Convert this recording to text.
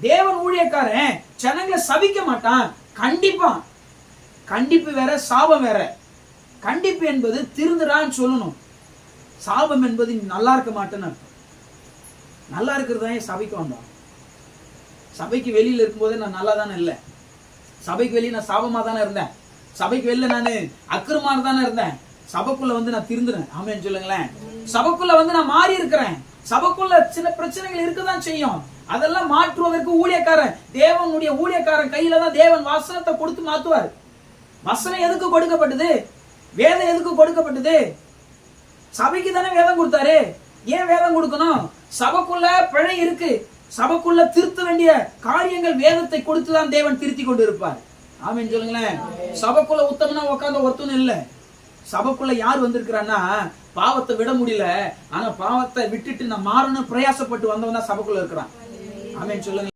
தேவன் ஊழியக்காரன் ஜனங்களை சபிக்க மாட்டான். கண்டிப்பா. கண்டிப்பு வேற, சாபம் வேற. கண்டிப்பு என்பது திருந்துறான்னு சொல்லணும். சாபம் என்பது நல்லா இருக்க மாட்டேன்னு அர்த்தம். நல்லா இருக்கிறது தான் சபைக்கு வந்தோம். சபைக்கு வெளியில இருக்கும்போதே நான் நல்லா தானே இல்லை. சபைக்கு வெளியே நான் சாபமா தானே இருந்தேன். சபைக்கு வெளியில நான் அக்கிரமா தானே இருந்தேன். சபைக்குள்ள வந்து நான் திருந்துறேன். ஆமென் சொல்லுங்களேன். சபைக்குள்ள வந்து நான் மாறி இருக்கிறேன். சபைக்குள்ள சில பிரச்சனைகள் இருக்கதான் செய்யும். அதெல்லாம் மாற்றுவதற்கு ஊழியக்காரன், தேவனுடைய ஊழியக்காரன் கையில தான் தேவன் வசனத்தை கொடுத்து மாத்துவார். வசனம் எதுக்கு கொடுக்கப்பட்டது? வேதம் எதுக்கு கொடுக்கப்பட்டது? சபைக்கு தானே வேதம் கொடுத்தாரு. ஏன் வேதம் கொடுக்கணும்? சபைக்குள்ள பிழை இருக்கு. சபைக்குள்ள திருத்த வேண்டிய காரியங்கள் வேதத்தை கொடுத்துதான் தேவன் திருத்தி கொண்டு இருப்பார். ஆமென் சொல்லுங்களேன். சபைக்குள்ள உத்தமனா உட்கார்ந்த ஒருத்தனும் இல்ல. சபைக்குள்ள யார் வந்திருக்கிறான்னா, பாவத்தை விட முடியல, ஆனா பாவத்தை விட்டுட்டு நான் மாறணும் பிரயாசப்பட்டு வந்தவன் தான் சபைக்குள்ள இருக்கிறான். ஆமென் சொல்லுங்க.